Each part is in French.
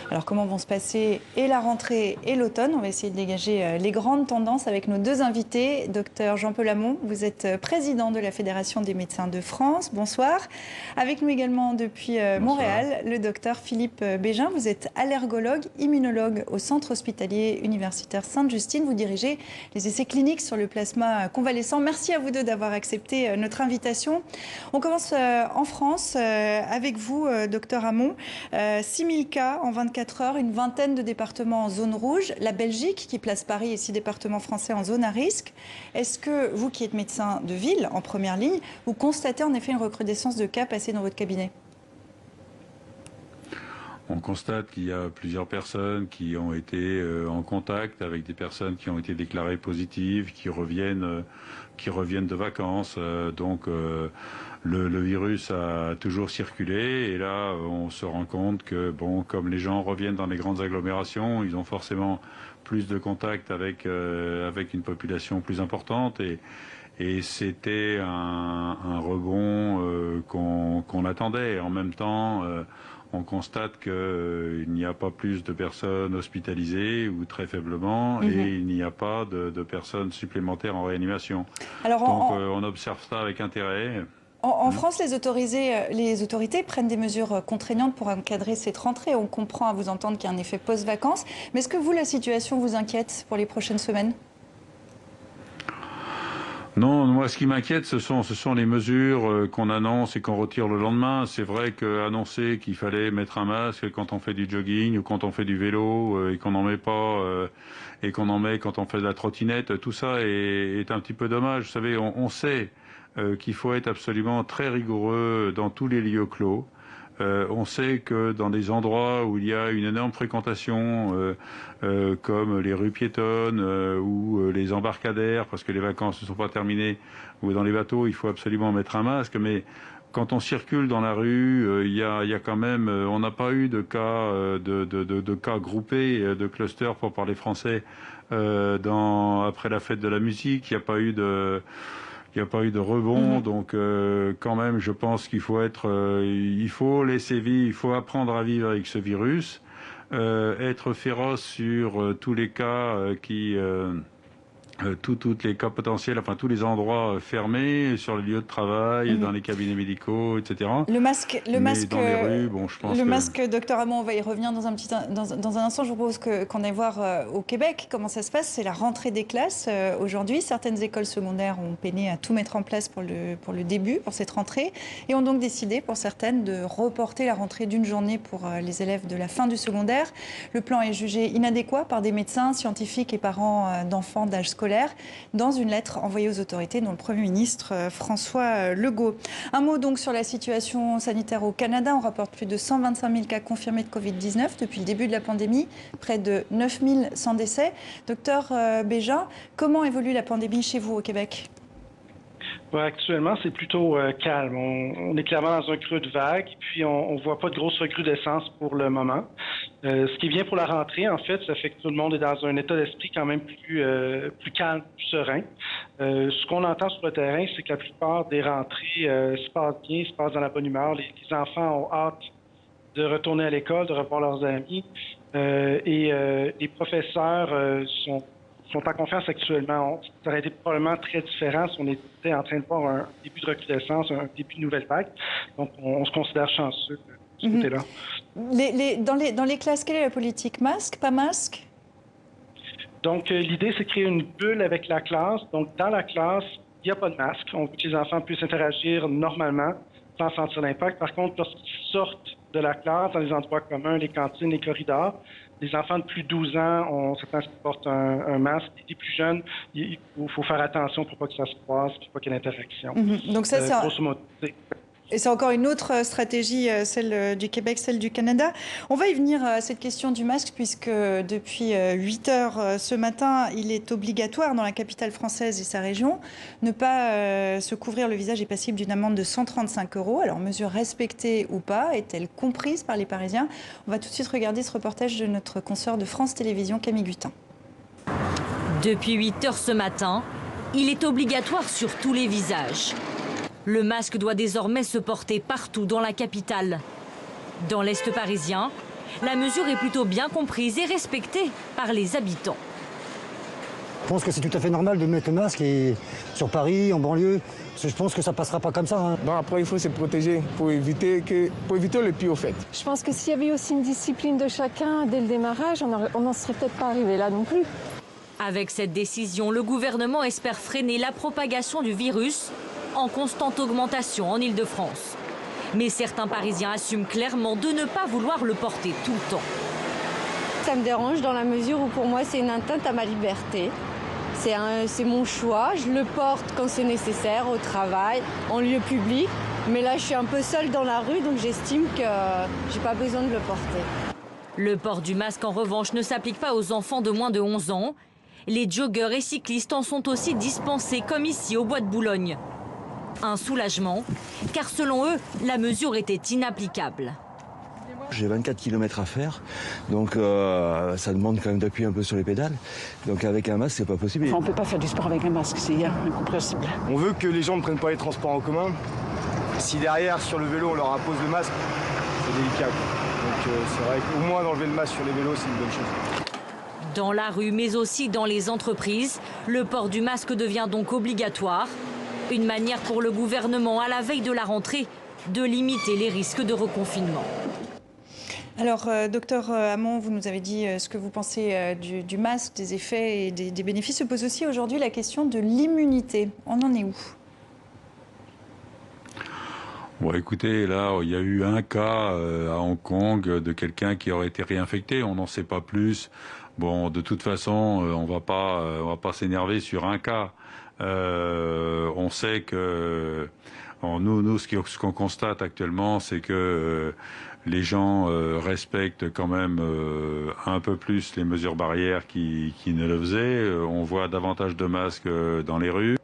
Alors comment vont se passer et la rentrée et l'automne? On va essayer de dégager les grandes tendances avec nos deux invités. Docteur Jean-Paul Hamon, vous êtes président de la Fédération des médecins de France. Bonsoir. Avec nous également depuis Montréal, le docteur Philippe Bégin. Vous êtes allergologue, immunologue au Centre hospitalier universitaire Sainte-Justine. Vous dirigez les essais cliniques sur le plasma convalescent. Merci à vous deux d'avoir accepté notre invitation. On commence en France avec vous, docteur Hamon. 6000 cas en 24 heures, une vingtaine de départements en zone rouge. La Belgique, qui place Paris et 6 départements français en zone à risque. Est-ce que vous, qui êtes médecin de ville en première ligne, vous constatez en effet une recrudescence de cas passés dans votre cabinet? On constate qu'il y a plusieurs personnes qui ont été en contact avec des personnes qui ont été déclarées positives, qui reviennent de vacances. Le virus a toujours circulé et là on se rend compte que comme les gens reviennent dans les grandes agglomérations, ils ont forcément plus de contact avec une population plus importante et c'était un rebond qu'on attendait. En même temps, on constate qu'il n'y a pas plus de personnes hospitalisées ou très faiblement et il n'y a pas de personnes supplémentaires en réanimation. Alors, on observe ça avec intérêt. En France, les autorités prennent des mesures contraignantes pour encadrer cette rentrée. On comprend à vous entendre qu'il y a un effet post-vacances. Mais est-ce que vous, la situation vous inquiète pour les prochaines semaines ? Non, moi ce qui m'inquiète, ce sont les mesures qu'on annonce et qu'on retire le lendemain. C'est vrai qu'annoncer qu'il fallait mettre un masque quand on fait du jogging ou quand on fait du vélo et qu'on n'en met pas et qu'on en met quand on fait de la trottinette, tout ça est un petit peu dommage. Vous savez, on sait qu'il faut être absolument très rigoureux dans tous les lieux clos. On sait que dans des endroits où il y a une énorme fréquentation, comme les rues piétonnes ou les embarcadères, parce que les vacances ne sont pas terminées, ou dans les bateaux, il faut absolument mettre un masque. Mais quand on circule dans la rue, il y a quand même, on n'a pas eu de cas de cas groupés, de clusters pour parler français, après la fête de la musique. Il n'y a pas eu de rebond, donc quand même, je pense qu'il faut il faut laisser vivre, il faut apprendre à vivre avec ce virus, être féroce sur tous les cas tous les cas potentiels, enfin tous les endroits fermés, sur les lieux de travail, dans les cabinets médicaux, etc. Le masque, dans les rues, je pense masque, docteur Hamon, on va y revenir dans un instant. Je vous propose qu'on aille voir au Québec comment ça se passe. C'est la rentrée des classes aujourd'hui. Certaines écoles secondaires ont peiné à tout mettre en place pour le début, pour cette rentrée, et ont donc décidé pour certaines de reporter la rentrée d'une journée pour les élèves de la fin du secondaire. Le plan est jugé inadéquat par des médecins, scientifiques et parents d'enfants d'âge scolaire, dans une lettre envoyée aux autorités, dont le Premier ministre François Legault. Un mot donc sur la situation sanitaire au Canada. On rapporte plus de 125 000 cas confirmés de Covid-19 depuis le début de la pandémie, près de 9 100 décès. Docteur Bégin, comment évolue la pandémie chez vous au Québec ? Actuellement, c'est plutôt calme. On est clairement dans un creux de vague, puis on ne voit pas de grosse recrudescence pour le moment. Ce qui est bien pour la rentrée, en fait, ça fait que tout le monde est dans un état d'esprit quand même plus calme, plus serein. Ce qu'on entend sur le terrain, c'est que la plupart des rentrées se passent bien, se passent dans la bonne humeur. Les enfants ont hâte de retourner à l'école, de revoir leurs amis. Et les professeurs sont en confiance actuellement. Ça aurait été probablement très différent si on était en train de voir un début de recrudescence, un début de nouvelle vague. Donc, on se considère chanceux de ce côté-là. Dans les classes, quelle est la politique? Masque, pas masque? Donc, l'idée, c'est de créer une bulle avec la classe. Donc, dans la classe, il n'y a pas de masque. On veut que les enfants puissent interagir normalement sans sentir l'impact. Par contre, lorsqu'ils sortent de la classe, dans les endroits communs, les cantines, les corridors, les enfants de plus de 12 ans, on s'attend à ce qu'ils portent un masque. Les plus jeunes, il faut faire attention pour pas que ça se croise, pour pas qu'il y ait d'interaction. Donc ça, et c'est encore une autre stratégie, celle du Québec, celle du Canada. On va y venir à cette question du masque, puisque depuis 8 heures ce matin, il est obligatoire dans la capitale française et sa région. Ne pas se couvrir le visage est passible d'une amende de 135 €. Alors, mesure respectée ou pas, est-elle comprise par les Parisiens? On va tout de suite regarder ce reportage de notre consoeur de France Télévisions, Camille Gutin. Depuis 8 heures ce matin, il est obligatoire sur tous les visages. Le masque doit désormais se porter partout dans la capitale. Dans l'Est parisien, La mesure est plutôt bien comprise et respectée par les habitants. Je pense que c'est tout à fait normal de mettre le masque sur Paris, en banlieue. Je pense que ça passera pas comme ça. Hein. Bon, après, il faut se protéger pour éviter le pire au fait. Je pense que s'il y avait aussi une discipline de chacun dès le démarrage, on n'en serait peut-être pas arrivé là non plus. Avec cette décision, le gouvernement espère freiner la propagation du virus en constante augmentation en Île-de-France. Mais certains Parisiens assument clairement de ne pas vouloir le porter tout le temps. Ça me dérange dans la mesure où pour moi c'est une atteinte à ma liberté. C'est mon choix, je le porte quand c'est nécessaire, au travail, en lieu public. Mais là je suis un peu seule dans la rue donc j'estime que j'ai pas besoin de le porter. Le port du masque en revanche ne s'applique pas aux enfants de moins de 11 ans. Les joggeurs et cyclistes en sont aussi dispensés comme ici au Bois de Boulogne. Un soulagement, car selon eux, la mesure était inapplicable. J'ai 24 km à faire, donc ça demande quand même d'appuyer un peu sur les pédales. Donc avec un masque, c'est pas possible. Enfin, on peut pas faire du sport avec un masque, c'est incompréhensible. On veut que les gens ne prennent pas les transports en commun. Si derrière, sur le vélo, on leur impose le masque, c'est délicat. Donc c'est vrai qu'au moins d'enlever le masque sur les vélos, c'est une bonne chose. Dans la rue, mais aussi dans les entreprises, le port du masque devient donc obligatoire. Une manière pour le gouvernement, à la veille de la rentrée, de limiter les risques de reconfinement. Alors, docteur Hamon, vous nous avez dit ce que vous pensez du masque, des effets et des bénéfices. Se pose aussi aujourd'hui la question de l'immunité. On en est où? Bon, écoutez, là, il y a eu un cas à Hong Kong de quelqu'un qui aurait été réinfecté. On n'en sait pas plus. Bon, de toute façon, on va pas s'énerver sur un cas. On sait que nous, ce qu'on constate actuellement, c'est que les gens respectent quand même un peu plus les mesures barrières qui ne le faisaient. On voit davantage de masques dans les rues.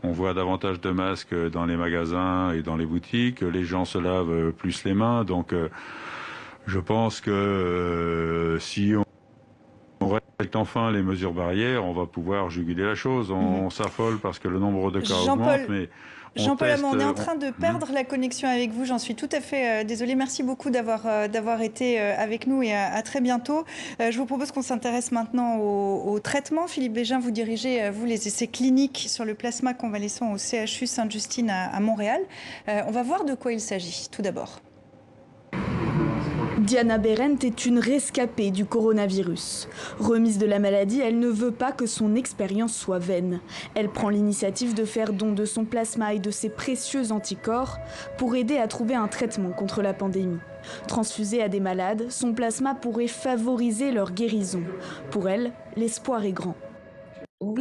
On voit davantage de masques dans les magasins et dans les boutiques. Les gens se lavent plus les mains. Donc, je pense que si on respecte enfin les mesures barrières, on va pouvoir juguler la chose. On s'affole parce que le nombre de cas augmente, mais Jean-Paul Hamon, on est en train de perdre la connexion avec vous. J'en suis tout à fait désolée. Merci beaucoup d'avoir été avec nous et à très bientôt. Je vous propose qu'on s'intéresse maintenant au traitement. Philippe Bégin, vous dirigez, vous, les essais cliniques sur le plasma convalescent au CHU Sainte-Justine à Montréal. On va voir de quoi il s'agit, tout d'abord. Diana Berent est une rescapée du coronavirus. Remise de la maladie, elle ne veut pas que son expérience soit vaine. Elle prend l'initiative de faire don de son plasma et de ses précieux anticorps pour aider à trouver un traitement contre la pandémie. Transfusé à des malades, son plasma pourrait favoriser leur guérison. Pour elle, l'espoir est grand. On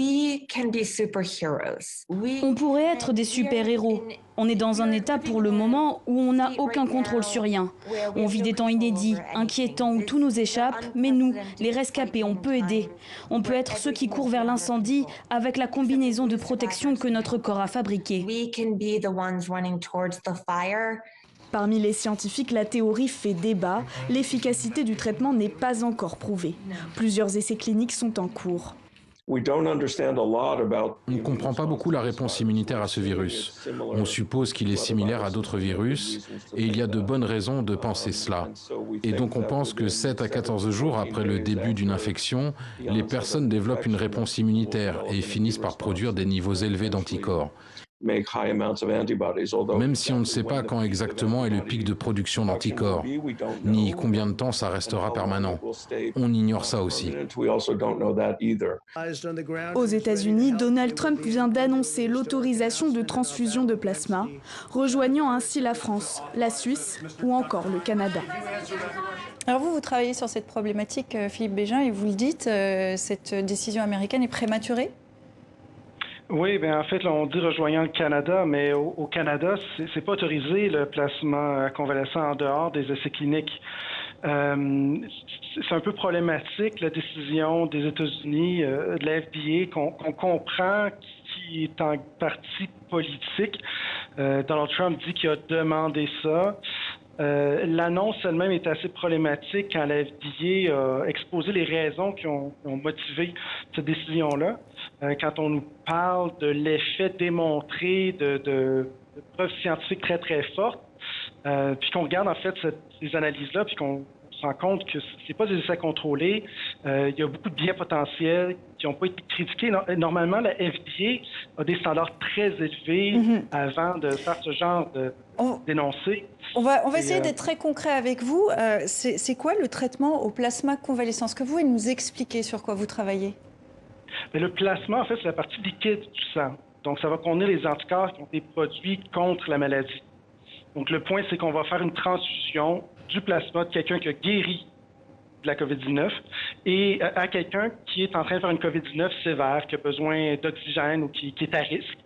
pourrait être des super-héros. On est dans un état pour le moment où on n'a aucun contrôle sur rien. On vit des temps inédits, inquiétants, où tout nous échappe, mais nous, les rescapés, on peut aider. On peut être ceux qui courent vers l'incendie avec la combinaison de protection que notre corps a fabriquée. Parmi les scientifiques, la théorie fait débat. L'efficacité du traitement n'est pas encore prouvée. Plusieurs essais cliniques sont en cours. On ne comprend pas beaucoup la réponse immunitaire à ce virus. On suppose qu'il est similaire à d'autres virus et il y a de bonnes raisons de penser cela. Et donc on pense que 7 à 14 jours après le début d'une infection, les personnes développent une réponse immunitaire et finissent par produire des niveaux élevés d'anticorps. Même si on ne sait pas quand exactement est le pic de production d'anticorps, ni combien de temps ça restera permanent. On ignore ça aussi. Aux États-Unis, Donald Trump vient d'annoncer l'autorisation de transfusion de plasma, rejoignant ainsi la France, la Suisse ou encore le Canada. Alors vous travaillez sur cette problématique, Philippe Bégin, et vous le dites, cette décision américaine est prématurée ? Oui, bien en fait, là, on dit rejoignant le Canada, mais au Canada, c'est pas autorisé le plasma convalescent en dehors des essais cliniques. C'est un peu problématique, la décision des États-Unis, de la FDA, qu'on comprend qui est en partie politique. Donald Trump dit qu'il a demandé ça. L'annonce elle-même est assez problématique quand la FDA a exposé les raisons qui ont motivé cette décision-là. Quand on nous parle de l'effet démontré de preuves scientifiques très, très fortes, puis qu'on regarde en fait ces analyses-là, puis qu'on se rend compte que c'est pas des essais contrôlés. Il y a beaucoup de biais potentiels qui n'ont pas été critiqués. Normalement, la FDA a des standards très élevés avant de faire ce genre de d'énoncé. On va essayer d'être très concret avec vous. C'est quoi le traitement au plasma convalescent? Est-ce que vous pouvez nous expliquer sur quoi vous travaillez? Mais le plasma, en fait, c'est la partie liquide du sang. Donc, ça va contenir les anticorps qui ont été produits contre la maladie. Donc, le point, c'est qu'on va faire une transfusion du plasma de quelqu'un qui a guéri de la COVID-19 et à quelqu'un qui est en train de faire une COVID-19 sévère, qui a besoin d'oxygène ou qui est à risque,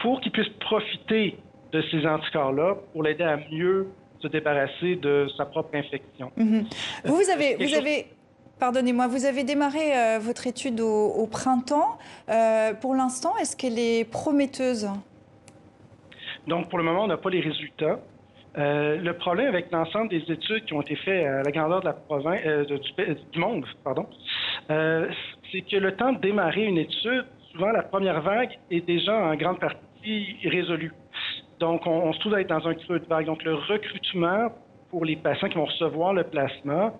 pour qu'il puisse profiter de ces anticorps-là pour l'aider à mieux se débarrasser de sa propre infection. Vous avez pardonnez-moi, vous avez démarré votre étude au printemps. Pour l'instant, est-ce qu'elle est prometteuse? Donc, pour le moment, on n'a pas les résultats. Le problème avec l'ensemble des études qui ont été faites à la grandeur de la province, du monde, c'est que le temps de démarrer une étude, souvent la première vague est déjà en grande partie résolue. Donc, on se trouve à être dans un creux de vague. Donc, le recrutement pour les patients qui vont recevoir le plasma,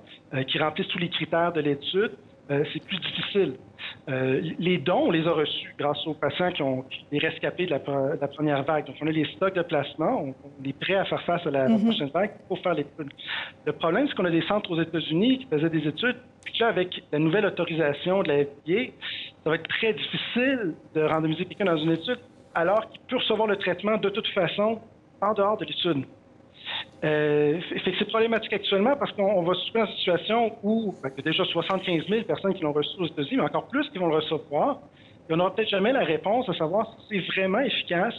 qui remplissent tous les critères de l'étude, c'est plus difficile. Les dons, on les a reçus grâce aux patients qui ont des rescapés de la première vague. Donc, on a les stocks de plasma, on est prêt à faire face à la prochaine vague pour faire l'étude. Le problème, c'est qu'on a des centres aux États-Unis qui faisaient des études, puis là, avec la nouvelle autorisation de la FDA, ça va être très difficile de randomiser quelqu'un dans une étude alors qu'il peut recevoir le traitement de toute façon en dehors de l'étude. Fait que c'est problématique actuellement parce qu'on va se trouver dans une situation où il y a déjà 75 000 personnes qui l'ont reçu aux États-Unis, mais encore plus qui vont le recevoir. Et on n'aura peut-être jamais la réponse à savoir si c'est vraiment efficace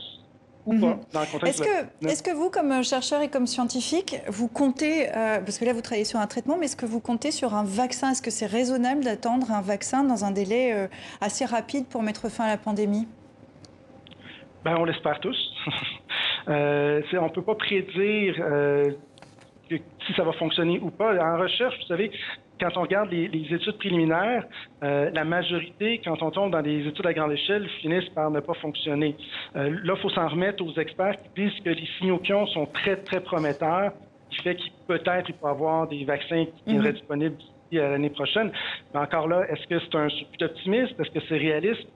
ou pas dans le contexte. Est-ce que vous, comme chercheur et comme scientifique, vous comptez, parce que là vous travaillez sur un traitement, mais est-ce que vous comptez sur un vaccin? Est-ce que c'est raisonnable d'attendre un vaccin dans un délai assez rapide pour mettre fin à la pandémie? Ben, on l'espère tous. On ne peut pas prédire si ça va fonctionner ou pas. En recherche, vous savez, quand on regarde les études préliminaires, la majorité, quand on tombe dans des études à grande échelle, finissent par ne pas fonctionner. Là, il faut s'en remettre aux experts qui disent que les signaux qu'ils ont sont très, très prometteurs, qui fait qu'il peut-être il peut y avoir des vaccins qui viendraient disponibles d'ici à l'année prochaine. Mais encore là, est-ce que c'est un surplus d'optimisme? Est-ce que c'est réaliste?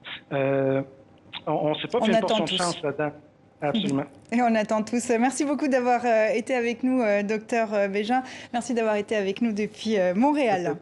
On ne sait pas, puis il y a une portion de chance là-dedans. Absolument. Et on attend tous. Merci beaucoup d'avoir été avec nous, docteur Bégin. Merci d'avoir été avec nous depuis Montréal.